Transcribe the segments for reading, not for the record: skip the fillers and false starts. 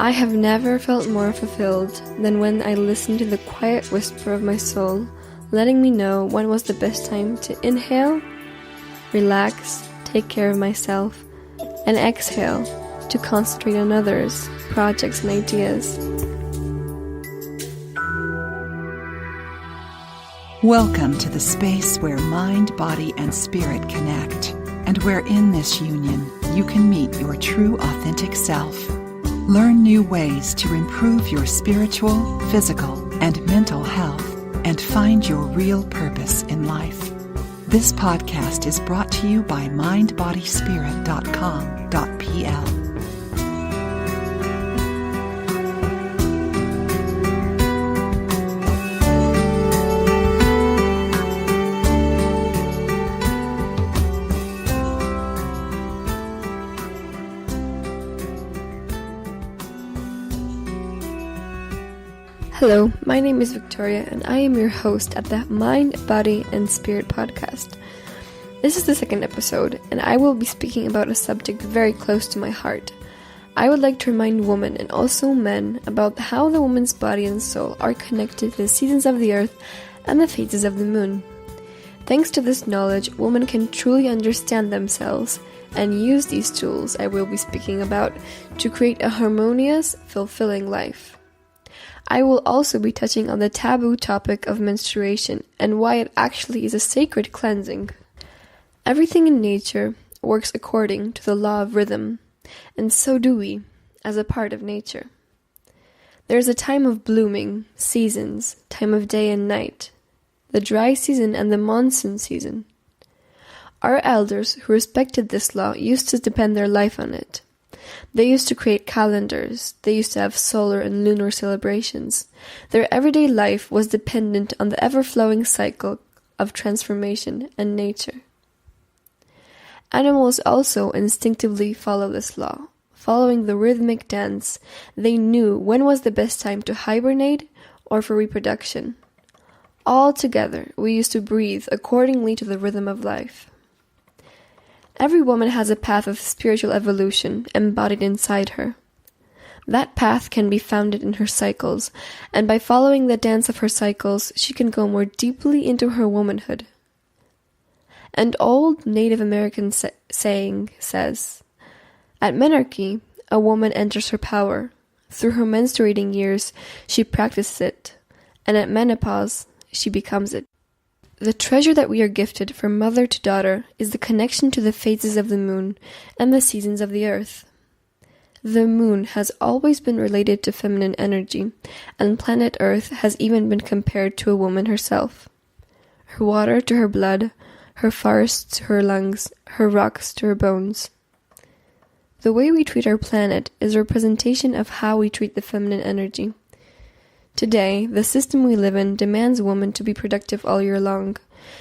I have never felt more fulfilled than when I listened to the quiet whisper of my soul, letting me know when was the best time to inhale, relax, take care of myself, and exhale to concentrate on others, projects, and ideas. Welcome to the space where mind, body, and spirit connect, and where in this union you can meet your true, authentic self. Learn new ways to improve your spiritual, physical, and mental health, and find your real purpose in life. This podcast is brought to you by mindbodyspirit.com.pl. Hello, my name is Wiktoria, and I am your host at the Mind, Body, and Spirit podcast. This is the second episode, and I will be speaking about a subject very close to my heart. I would like to remind women and also men about how the woman's body and soul are connected to the seasons of the earth and the phases of the moon. Thanks to this knowledge, women can truly understand themselves and use these tools I will be speaking about to create a harmonious, fulfilling life. I will also be touching on the taboo topic of menstruation and why it actually is a sacred cleansing. Everything in nature works according to the law of rhythm, and so do we, as a part of nature. There is a time of blooming, seasons, time of day and night, the dry season and the monsoon season. Our elders who respected this law used to depend their life on it. They used to create calendars, they used to have solar and lunar celebrations. Their everyday life was dependent on the ever-flowing cycle of transformation and nature. Animals also instinctively follow this law. Following the rhythmic dance, they knew when was the best time to hibernate or for reproduction. All together, we used to breathe accordingly to the rhythm of life. Every woman has a path of spiritual evolution embodied inside her. That path can be founded in her cycles, and by following the dance of her cycles, she can go more deeply into her womanhood. An old Native American saying says, "At menarche, a woman enters her power. Through her menstruating years, she practices it, and at menopause, she becomes it." The treasure that we are gifted from mother to daughter is the connection to the phases of the moon and the seasons of the earth. The moon has always been related to feminine energy, and planet Earth has even been compared to a woman herself. Her water to her blood, her forests to her lungs, her rocks to her bones. The way we treat our planet is a representation of how we treat the feminine energy. Today, the system we live in demands women to be productive all year long.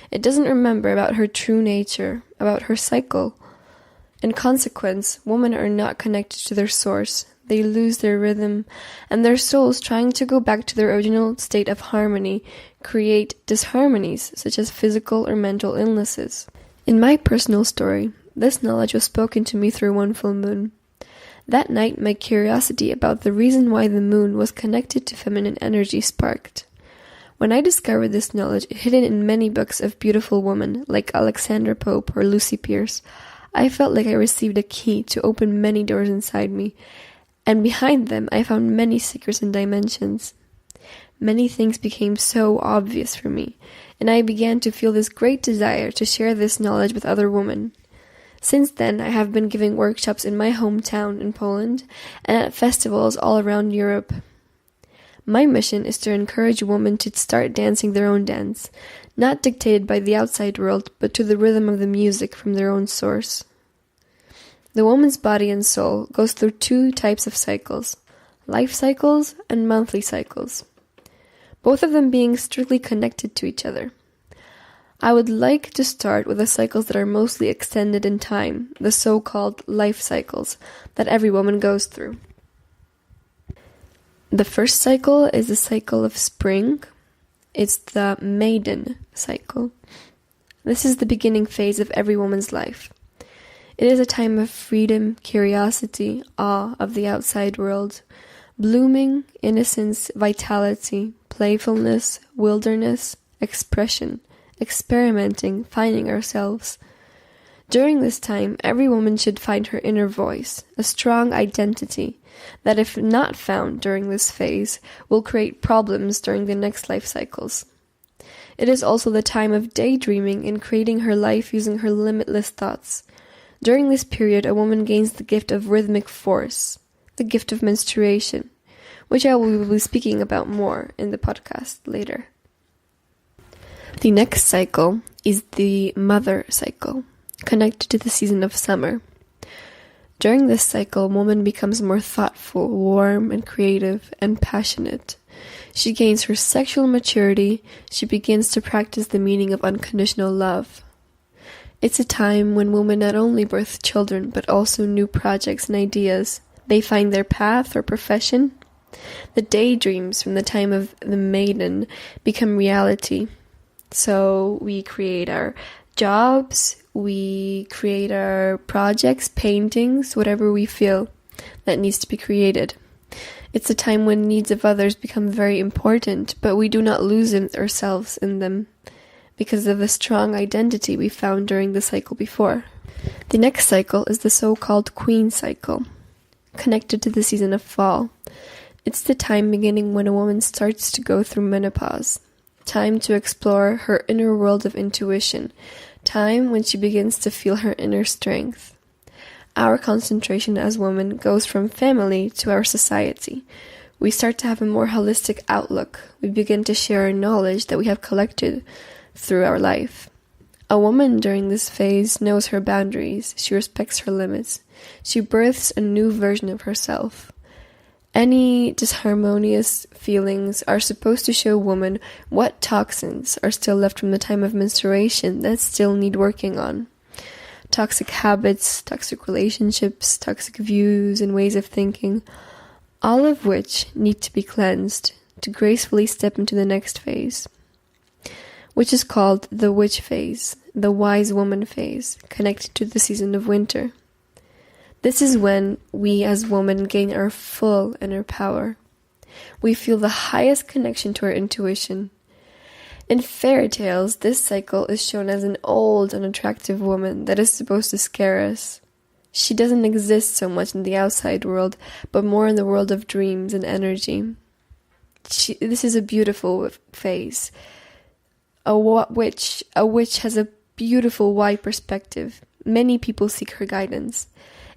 It doesn't remember about her true nature, about her cycle. In consequence, women are not connected to their source. They lose their rhythm, and their souls, trying to go back to their original state of harmony, create disharmonies such as physical or mental illnesses. In my personal story, this knowledge was spoken to me through one full moon. That night, my curiosity about the reason why the moon was connected to feminine energy sparked. When I discovered this knowledge hidden in many books of beautiful women like Alexandra Pope or Lucy Pierce, I felt like I received a key to open many doors inside me, and behind them I found many secrets and dimensions. Many things became so obvious for me, and I began to feel this great desire to share this knowledge with other women. Since then, I have been giving workshops in my hometown in Poland and at festivals all around Europe. My mission is to encourage women to start dancing their own dance, not dictated by the outside world, but to the rhythm of the music from their own source. The woman's body and soul goes through two types of cycles, life cycles and monthly cycles, both of them being strictly connected to each other. I would like to start with the cycles that are mostly extended in time, the so-called life cycles that every woman goes through. The first cycle is the cycle of spring. It's the maiden cycle. This is the beginning phase of every woman's life. It is a time of freedom, curiosity, awe of the outside world, blooming, innocence, vitality, playfulness, wilderness, expression, experimenting, finding ourselves. During this time, every woman should find her inner voice, a strong identity, that if not found during this phase, will create problems during the next life cycles. It is also the time of daydreaming and creating her life using her limitless thoughts. During this period, a woman gains the gift of rhythmic force, the gift of menstruation, which I will be speaking about more in the podcast later. The next cycle is the mother cycle, connected to the season of summer. During this cycle, woman becomes more thoughtful, warm, and creative, and passionate. She gains her sexual maturity. She begins to practice the meaning of unconditional love. It's a time when women not only birth children, but also new projects and ideas. They find their path or profession. The daydreams from the time of the maiden become reality. So we create our jobs, we create our projects, paintings, whatever we feel that needs to be created. It's a time when needs of others become very important, but we do not lose ourselves in them because of the strong identity we found during the cycle before. The next cycle is the so-called queen cycle, connected to the season of fall. It's the time beginning when a woman starts to go through menopause. Time to explore her inner world of intuition. Time when she begins to feel her inner strength. Our concentration as women goes from family to our society. We start to have a more holistic outlook. We begin to share our knowledge that we have collected through our life. A woman during this phase knows her boundaries. She respects her limits. She births a new version of herself. Any disharmonious feelings are supposed to show woman what toxins are still left from the time of menstruation that still need working on. Toxic habits, toxic relationships, toxic views and ways of thinking, all of which need to be cleansed to gracefully step into the next phase, which is called the witch phase, the wise woman phase, connected to the season of winter. This is when we as women gain our full inner power. We feel the highest connection to our intuition. In fairy tales, this cycle is shown as an old, unattractive woman that is supposed to scare us. She doesn't exist so much in the outside world, but more in the world of dreams and energy. This is a beautiful phase. A witch has a beautiful wide perspective. Many people seek her guidance.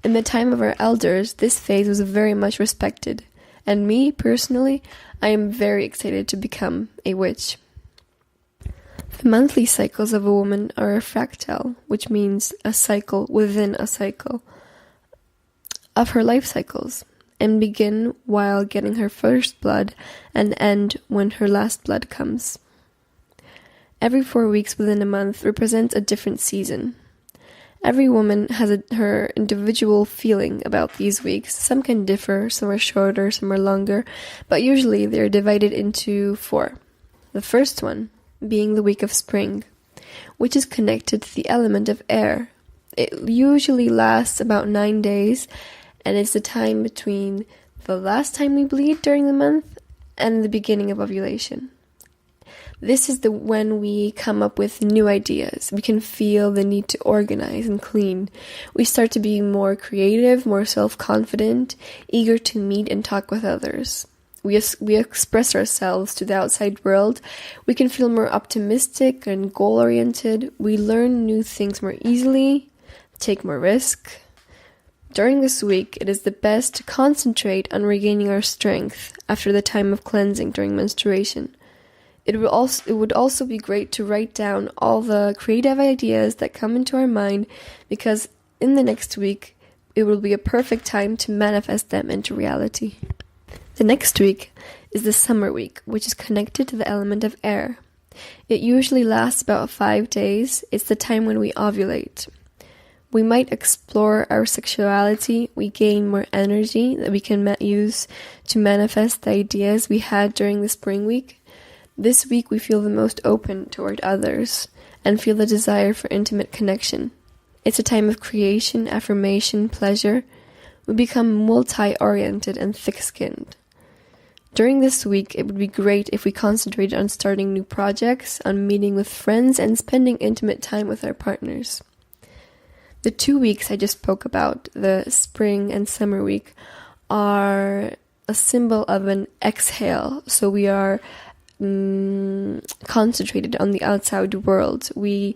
In the time of our elders, this phase was very much respected, and me, personally, I am very excited to become a witch. The monthly cycles of a woman are a fractal, which means a cycle within a cycle of her life cycles, and begin while getting her first blood and end when her last blood comes. Every 4 weeks within a month represents a different season. Every woman has her individual feeling about these weeks. Some can differ, some are shorter, some are longer, but usually they are divided into 4. The first one being the week of spring, which is connected to the element of air. It usually lasts about 9 days, and it's the time between the last time we bleed during the month and the beginning of ovulation. This is when we come up with new ideas. We can feel the need to organize and clean. We start to be more creative, more self-confident, eager to meet and talk with others. We express ourselves to the outside world. We can feel more optimistic and goal-oriented. We learn new things more easily, take more risk. During this week, it is the best to concentrate on regaining our strength after the time of cleansing during menstruation. It would also be great to write down all the creative ideas that come into our mind, because in the next week, it will be a perfect time to manifest them into reality. The next week is the summer week, which is connected to the element of air. It usually lasts about 5 days. It's the time when we ovulate. We might explore our sexuality. We gain more energy that we can use to manifest the ideas we had during the spring week. This week we feel the most open toward others and feel the desire for intimate connection. It's a time of creation, affirmation, pleasure. We become multi-oriented and thick-skinned. During this week, it would be great if we concentrated on starting new projects, on meeting with friends, and spending intimate time with our partners. The 2 weeks I just spoke about, the spring and summer week, are a symbol of an exhale. So we are concentrated on the outside world. We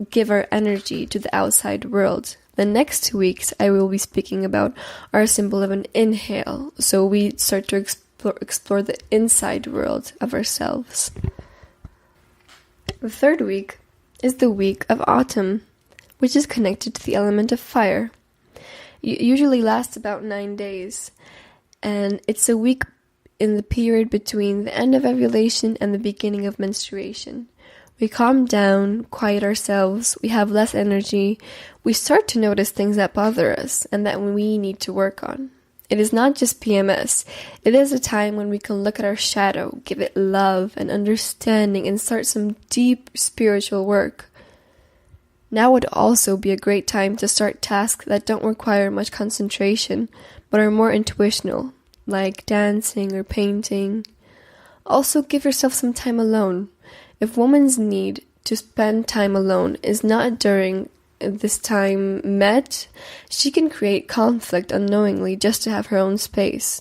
give our energy to the outside world. The next 2 weeks I will be speaking about are a symbol of an inhale. So we start to explore the inside world of ourselves. The third week is the week of autumn, which is connected to the element of fire. It usually lasts about 9 days, and it's a week in the period between the end of ovulation and the beginning of menstruation. We calm down, quiet ourselves, we have less energy, we start to notice things that bother us and that we need to work on. It is not just PMS, it is a time when we can look at our shadow, give it love and understanding, and start some deep spiritual work. Now would also be a great time to start tasks that don't require much concentration, but are more intuitional, like dancing or painting. Also give yourself some time alone. If women's need to spend time alone is not during this time met, she can create conflict unknowingly just to have her own space.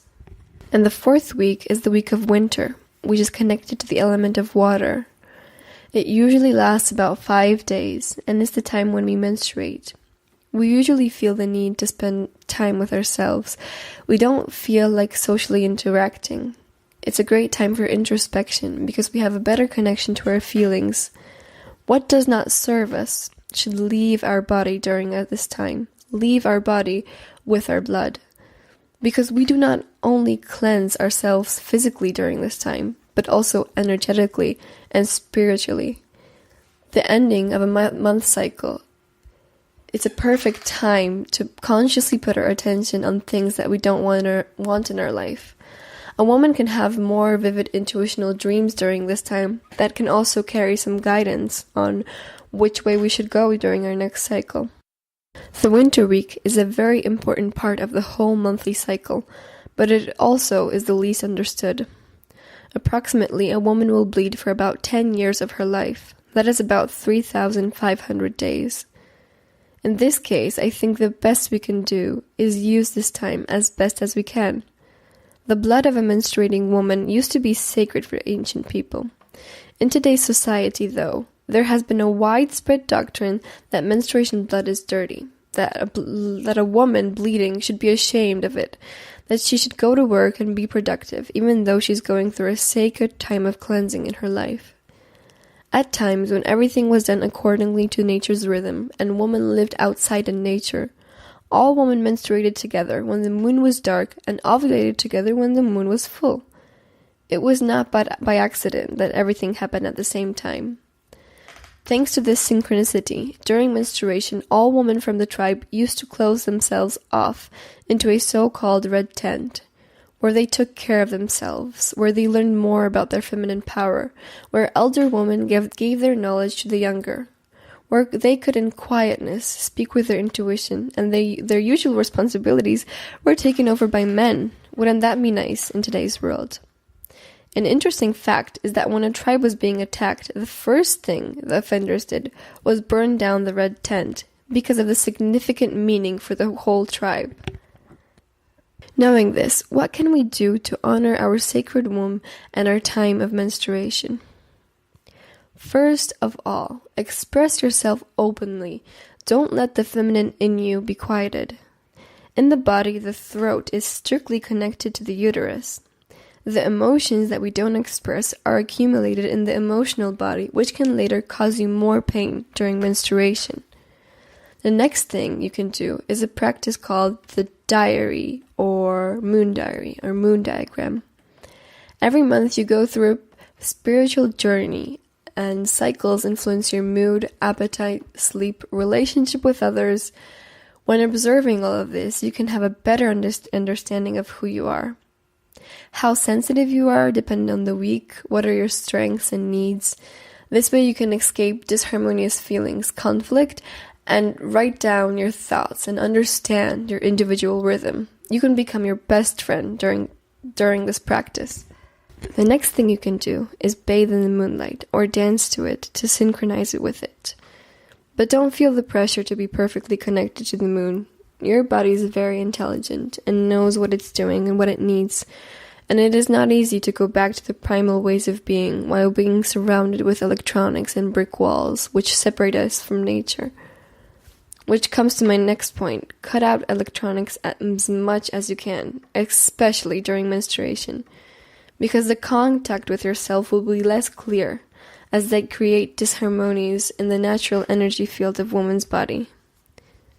And the fourth week is the week of winter, which is connected to the element of water. It usually lasts about 5 days and is the time when we menstruate. We usually feel the need to spend time with ourselves. We don't feel like socially interacting. It's a great time for introspection because we have a better connection to our feelings. What does not serve us should leave our body during this time. Leave our body with our blood. Because we do not only cleanse ourselves physically during this time, but also energetically and spiritually. The ending of a month cycle, it's a perfect time to consciously put our attention on things that we don't want in our life. A woman can have more vivid intuitional dreams during this time that can also carry some guidance on which way we should go during our next cycle. The winter week is a very important part of the whole monthly cycle, but it also is the least understood. Approximately, a woman will bleed for about 10 years of her life. That is about 3,500 days. In this case, I think the best we can do is use this time as best as we can. The blood of a menstruating woman used to be sacred for ancient people. In today's society, though, there has been a widespread doctrine that menstruation blood is dirty, that a woman bleeding should be ashamed of it, that she should go to work and be productive, even though she's going through a sacred time of cleansing in her life. At times, when everything was done accordingly to nature's rhythm, and woman lived outside in nature, all women menstruated together when the moon was dark and ovulated together when the moon was full. It was not by accident that everything happened at the same time. Thanks to this synchronicity, during menstruation, all women from the tribe used to close themselves off into a so-called red tent, where they took care of themselves, where they learned more about their feminine power, where elder women gave their knowledge to the younger, where they could in quietness speak with their intuition, and their usual responsibilities were taken over by men. Wouldn't that be nice in today's world? An interesting fact is that when a tribe was being attacked, the first thing the offenders did was burn down the red tent because of the significant meaning for the whole tribe. Knowing this, what can we do to honor our sacred womb and our time of menstruation? First of all, express yourself openly. Don't let the feminine in you be quieted. In the body, the throat is strictly connected to the uterus. The emotions that we don't express are accumulated in the emotional body, which can later cause you more pain during menstruation. The next thing you can do is a practice called the diary or moon diagram. Every month you go through a spiritual journey, and cycles influence your mood, appetite, sleep, relationship with others. When observing all of this, you can have a better understanding of who you are. How sensitive you are depends on the week, what are your strengths and needs. This way you can escape disharmonious feelings, conflict, and write down your thoughts and understand your individual rhythm. You can become your best friend during this practice. The next thing you can do is bathe in the moonlight or dance to it to synchronize it with it. But don't feel the pressure to be perfectly connected to the moon. Your body is very intelligent and knows what it's doing and what it needs, and it is not easy to go back to the primal ways of being while being surrounded with electronics and brick walls, which separate us from nature. Which comes to my next point: cut out electronics as much as you can, especially during menstruation, because the contact with yourself will be less clear, as they create disharmonies in the natural energy field of woman's body.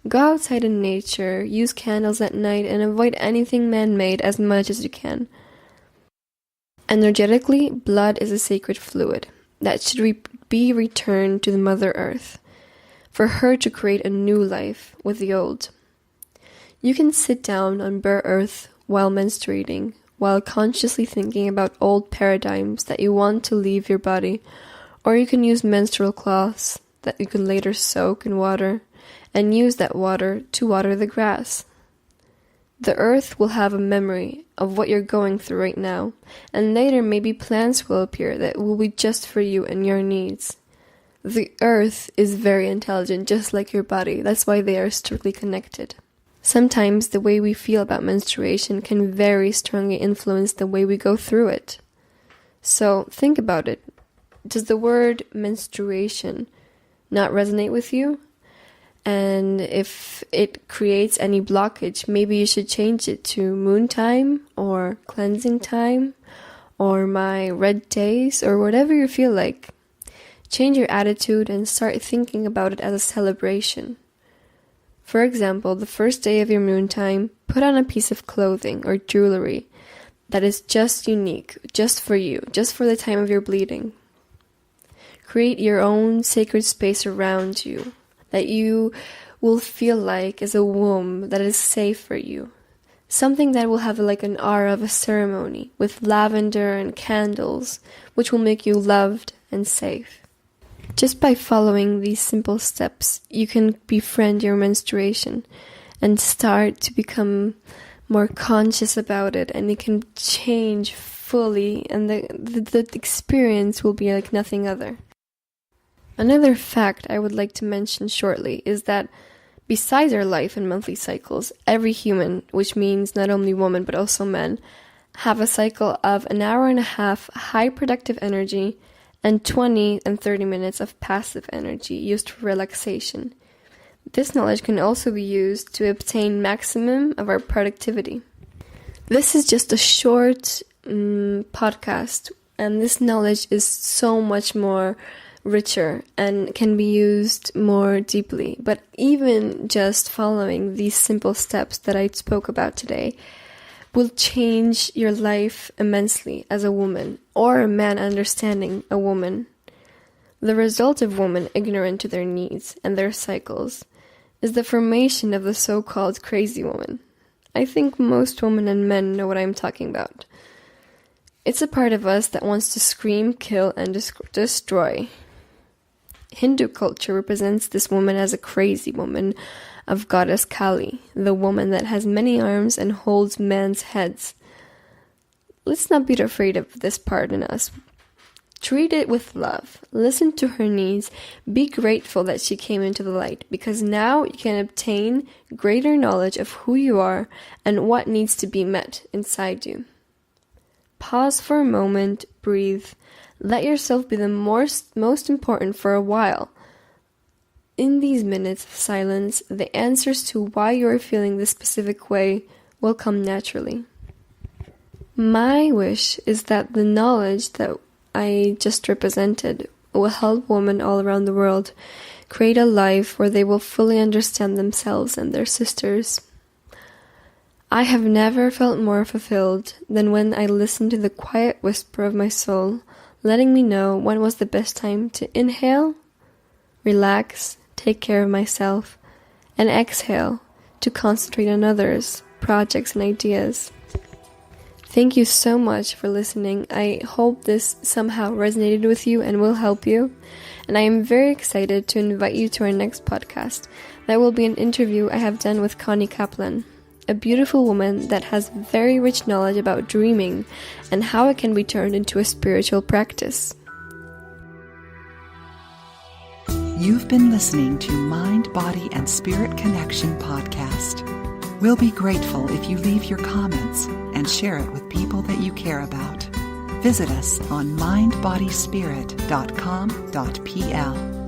Go outside in nature, use candles at night, and avoid anything man-made as much as you can. Energetically, blood is a sacred fluid that should be returned to the Mother Earth, for her to create a new life with the old. You can sit down on bare earth while menstruating, while consciously thinking about old paradigms that you want to leave your body, or you can use menstrual cloths that you can later soak in water, and use that water to water the grass. The earth will have a memory of what you're going through right now, and later maybe plants will appear that will be just for you and your needs. The earth is very intelligent, just like your body. That's why they are strictly connected. Sometimes the way we feel about menstruation can very strongly influence the way we go through it. So think about it. Does the word menstruation not resonate with you? And if it creates any blockage, maybe you should change it to moon time or cleansing time or my red days or whatever you feel like. Change your attitude and start thinking about it as a celebration. For example, the first day of your moon time, put on a piece of clothing or jewelry that is just unique, just for you, just for the time of your bleeding. Create your own sacred space around you that you will feel like is a womb that is safe for you. Something that will have like an aura of a ceremony with lavender and candles, which will make you loved and safe. Just by following these simple steps, you can befriend your menstruation and start to become more conscious about it, and it can change fully, and the experience will be like nothing other. Another fact I would like to mention shortly is that besides our life and monthly cycles, every human, which means not only women but also men, have a cycle of an hour and a half high productive energy and 20 and 30 minutes of passive energy used for relaxation. This knowledge can also be used to obtain maximum of our productivity. This is just a short podcast, and this knowledge is so much more richer and can be used more deeply. But even just following these simple steps that I spoke about today will change your life immensely as a woman or a man understanding a woman. The result of women ignorant to their needs and their cycles is the formation of the so-called crazy woman. I think most women and men know what I'm talking about. It's a part of us that wants to scream, kill, and destroy. Hindu culture represents this woman as a crazy woman of goddess Kali, the woman that has many arms and holds men's heads. Let's not be afraid of this part in us. Treat it with love. Listen to her needs. Be grateful that she came into the light, because now you can obtain greater knowledge of who you are and what needs to be met inside you. Pause for a moment, breathe. Let yourself be the most important for a while. In these minutes of silence, the answers to why you are feeling this specific way will come naturally. My wish is that the knowledge that I just represented will help women all around the world create a life where they will fully understand themselves and their sisters. I have never felt more fulfilled than when I listened to the quiet whisper of my soul, letting me know when was the best time to inhale, relax, take care of myself, and exhale to concentrate on others, projects, and ideas. Thank you so much for listening. I hope this somehow resonated with you and will help you. And I am very excited to invite you to our next podcast. That will be an interview I have done with Connie Kaplan, a beautiful woman that has very rich knowledge about dreaming and how it can be turned into a spiritual practice. You've been listening to Mind, Body, and Spirit Connection podcast. We'll be grateful if you leave your comments and share it with people that you care about. Visit us on mindbodyspirit.com.pl.